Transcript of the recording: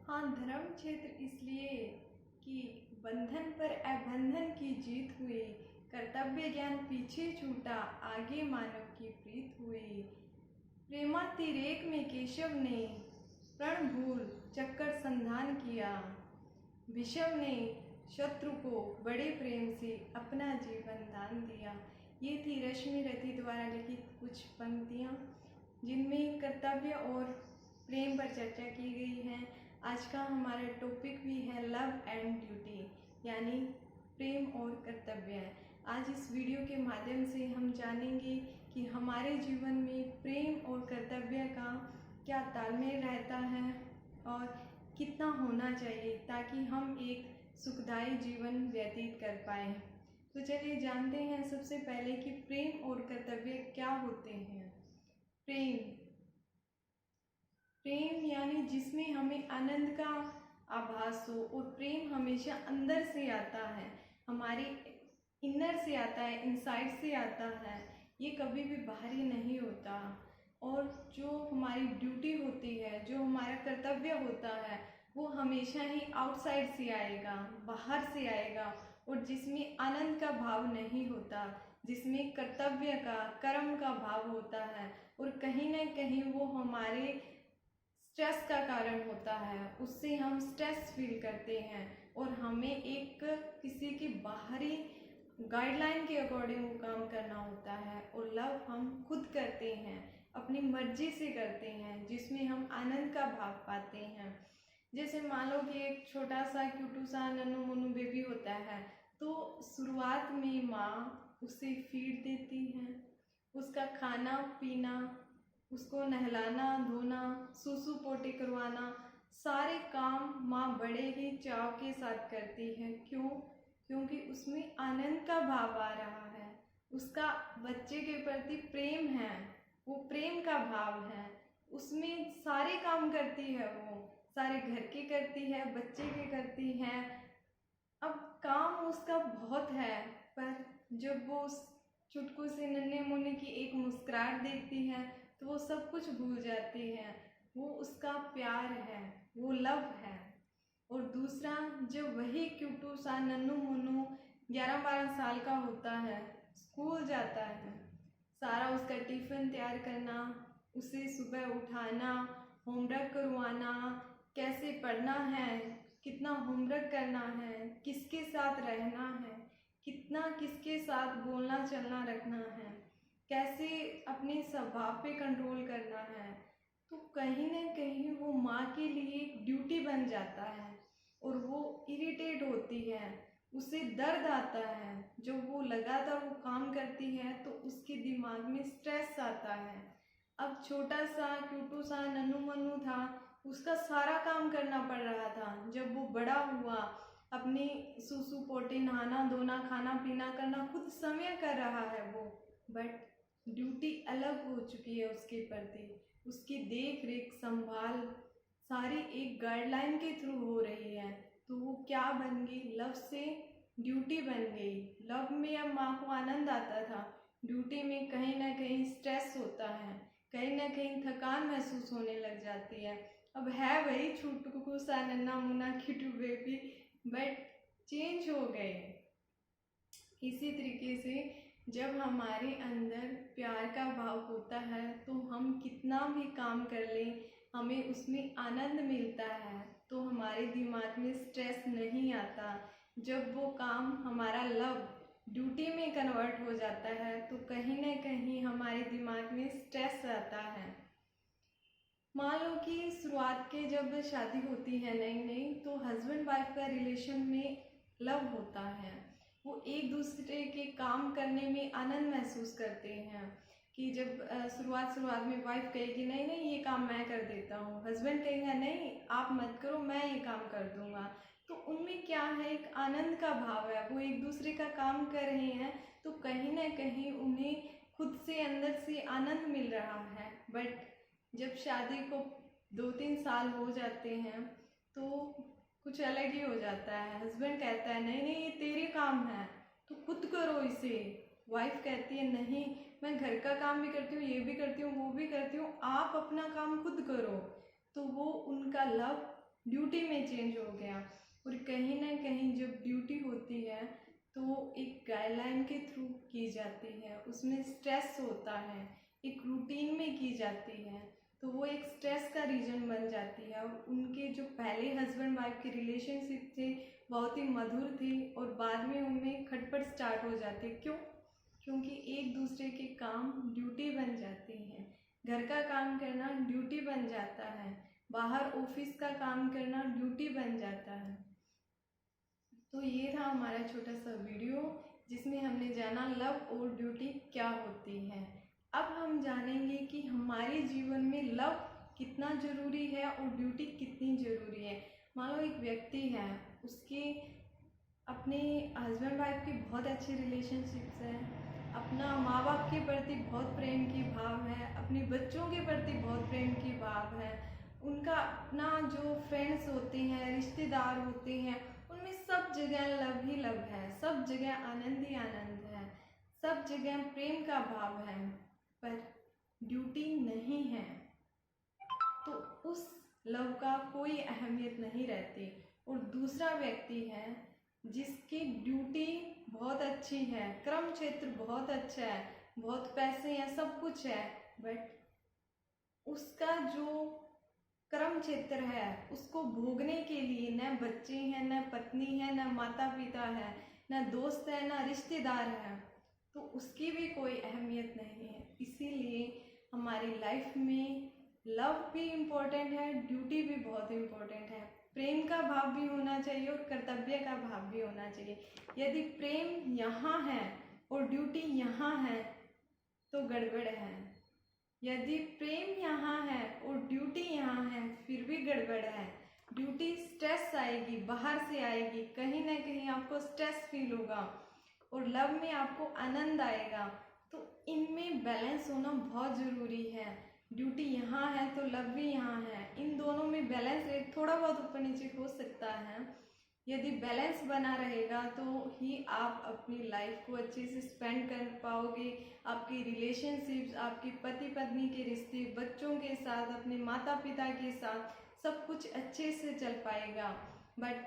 हाँ, धर्म क्षेत्र इसलिए कि बंधन पर अबंधन की जीत हुई, कर्तव्य ज्ञान पीछे छूटा, आगे मानव की प्रीत हुई। प्रेमातिरेक में केशव ने प्रणभूल चक्कर संधान किया, विषव ने शत्रु को बड़े प्रेम से अपना जीवन दान दिया। ये थी रश्मि रथी द्वारा लिखित कुछ पंक्तियाँ जिनमें कर्तव्य और प्रेम पर चर्चा की गई है। आज का हमारा टॉपिक भी है लव एंड ड्यूटी, यानी प्रेम और कर्तव्य। आज इस वीडियो के माध्यम से हम जानेंगे कि हमारे जीवन में प्रेम और कर्तव्य का क्या तालमेल रहता है और कितना होना चाहिए ताकि हम एक सुखदायी जीवन व्यतीत कर पाएँ। तो चलिए जानते हैं सबसे पहले कि प्रेम और कर्तव्य क्या होते हैं। प्रेम यानी जिसमें हमें आनंद का आभास हो, और प्रेम हमेशा अंदर से आता है, हमारे इनर से आता है, इनसाइड से आता है, ये कभी भी बाहरी नहीं होता। और जो हमारी ड्यूटी होती है, जो हमारा कर्तव्य होता है, वो हमेशा ही आउटसाइड से आएगा, बाहर से आएगा, और जिसमें आनंद का भाव नहीं होता, जिसमें कर्तव्य का, कर्म का भाव होता है, और कहीं ना कहीं वो हमारे स्ट्रेस का कारण होता है, उससे हम स्ट्रेस फील करते हैं और हमें एक किसी की बाहरी गाइडलाइन के अकॉर्डिंग वो काम करना होता है। और लव हम खुद करते हैं, अपनी मर्जी से करते हैं, जिसमें हम आनंद का भाव पाते हैं। जैसे मान लो कि एक छोटा सा क्यूटू सा नन्नू मुन्नू बेबी होता है, तो शुरुआत में माँ उसे फीड देती है, उसका खाना पीना, उसको नहलाना धोना, सूसू पोटी करवाना, सारे काम माँ बड़े ही चाव के साथ करती है। क्यों? क्योंकि उसमें आनंद का भाव आ रहा है, उसका बच्चे के प्रति प्रेम है, वो प्रेम का भाव है, उसमें सारे काम करती है, वो सारे घर के करती है, बच्चे के करती है। अब काम उसका बहुत है, पर जब वो उस चुटकू से नन्हे मुन्ने की एक मुस्कुराहट देखती है तो वो सब कुछ भूल जाती है। वो उसका प्यार है, वो लव है। और दूसरा, जब वही क्यूटू सा नन्नू मुन्नू 11-12 साल का होता है, स्कूल जाता है, सारा उसका टिफ़िन तैयार करना, उसे सुबह उठाना, होमवर्क करवाना, कैसे पढ़ना है, कितना होमवर्क करना है, किसके साथ रहना है, कितना किसके साथ बोलना चलना रखना है, कैसे अपने स्वभाव पे कंट्रोल करना है, तो कहीं ना कहीं वो माँ के लिए एक ड्यूटी बन जाता है। और वो इरिटेट होती है, उसे दर्द आता है, जब वो लगातार वो काम करती है तो उसके दिमाग में स्ट्रेस आता है। अब छोटा सा क्यूटू सा नन्नू मन्नू था, उसका सारा काम करना पड़ रहा था। जब वो बड़ा हुआ, अपनी सूसू पोटी, नहाना धोना, खाना पीना करना खुद समय कर रहा है वो, बट ड्यूटी अलग हो चुकी है उसके प्रति, उसकी देख रेख संभाल सारी एक गाइडलाइन के थ्रू हो रही है। तो वो क्या बन गई? लव से ड्यूटी बन गई। लव में अब माँ को आनंद आता था, ड्यूटी में कहीं ना कहीं स्ट्रेस होता है, कहीं ना कहीं थकान महसूस होने लग जाती है। अब है वही छुटकू सा नन्ना मुन्ना क्यूटू बेबी, बट चेंज हो गए। इसी तरीके से जब हमारे अंदर प्यार का भाव होता है तो हम कितना भी काम कर लें, हमें उसमें आनंद मिलता है, तो हमारे दिमाग में स्ट्रेस नहीं आता। जब वो काम हमारा लव ड्यूटी में कन्वर्ट हो जाता है तो कहीं ना कहीं हमारे दिमाग में स्ट्रेस आता है। मान लो कि शुरुआत के जब शादी होती है नई नई, तो हस्बैंड वाइफ का रिलेशन में लव होता है, वो एक दूसरे के काम करने में आनंद महसूस करते हैं। कि जब शुरुआत में वाइफ कहेगी नहीं नहीं ये काम मैं कर देता हूँ, हस्बैंड कहेगा नहीं आप मत करो मैं ये काम कर दूंगा, तो उनमें क्या है, एक आनंद का भाव है, वो एक दूसरे का काम कर रहे हैं, तो कहीं ना कहीं उन्हें खुद से अंदर से आनंद मिल रहा है। बट जब शादी को 2-3 साल हो जाते हैं तो कुछ अलग ही हो जाता है। हस्बैंड कहता है नहीं नहीं ये तेरे काम है, तो खुद करो इसे। वाइफ कहती है नहीं मैं घर का काम भी करती हूँ, ये भी करती हूँ, वो भी करती हूँ, आप अपना काम खुद करो। तो वो उनका लव ड्यूटी में चेंज हो गया। और कहीं ना कहीं जब ड्यूटी होती है तो एक गाइडलाइन के थ्रू की जाती है, उसमें स्ट्रेस होता है, एक रूटीन में की जाती है, तो वो एक स्ट्रेस का रीज़न बन जाती है। और उनके जो पहले हस्बैंड वाइफ के रिलेशनशिप थे बहुत ही मधुर थे और बाद में उनमें खटपट स्टार्ट हो जाते। क्यों? क्योंकि एक दूसरे के काम ड्यूटी बन जाते हैं। घर का काम करना ड्यूटी बन जाता है, बाहर ऑफिस का काम करना ड्यूटी बन जाता है। तो ये था हमारा छोटा सा वीडियो जिसमें हमने जाना लव और ड्यूटी क्या होती है। अब हम जानेंगे कि हमारे जीवन में लव कितना ज़रूरी है और ड्यूटी कितनी ज़रूरी है। मान लो एक व्यक्ति है, उसके अपने हस्बैंड वाइफ की बहुत अच्छी रिलेशनशिप्स हैं, अपना माँ बाप के प्रति बहुत प्रेम की भाव है, अपने बच्चों के प्रति बहुत प्रेम की भाव है, उनका अपना जो फ्रेंड्स होते हैं, रिश्तेदार होते हैं, उनमें सब जगह लव ही लव है, सब जगह आनंद ही आनंद है, सब जगह प्रेम का भाव है, पर ड्यूटी नहीं है तो उस लव का कोई अहमियत नहीं रहती। और दूसरा व्यक्ति है जिसकी ड्यूटी बहुत अच्छी है, क्रम क्षेत्र बहुत अच्छा है, बहुत पैसे हैं, सब कुछ है, बट उसका जो क्रम क्षेत्र है उसको भोगने के लिए न बच्चे हैं, न पत्नी है, न माता पिता है, न दोस्त है, न रिश्तेदार है, तो उसकी भी कोई अहमियत नहीं है। इसीलिए हमारी लाइफ में लव भी इम्पोर्टेंट है, ड्यूटी भी बहुत इम्पोर्टेंट है। प्रेम का भाव भी होना चाहिए और कर्तव्य का भाव भी होना चाहिए। यदि प्रेम यहाँ है और ड्यूटी यहाँ है तो गड़बड़ है। यदि प्रेम यहाँ है और ड्यूटी यहाँ है फिर भी गड़बड़ है। ड्यूटी स्ट्रेस आएगी, बाहर से आएगी, कहीं ना कहीं आपको स्ट्रेस फील होगा, और लव में आपको आनंद आएगा। तो इनमें बैलेंस होना बहुत ज़रूरी है। ड्यूटी यहाँ है तो लव भी यहाँ है, इन दोनों में बैलेंस एक थोड़ा बहुत ऊपर नीचे हो सकता है। यदि बैलेंस बना रहेगा तो ही आप अपनी लाइफ को अच्छे से स्पेंड कर पाओगे। आपकी रिलेशनशिप्स, आपके पति पत्नी के रिश्ते, बच्चों के साथ, अपने माता पिता के साथ सब कुछ अच्छे से चल पाएगा। बट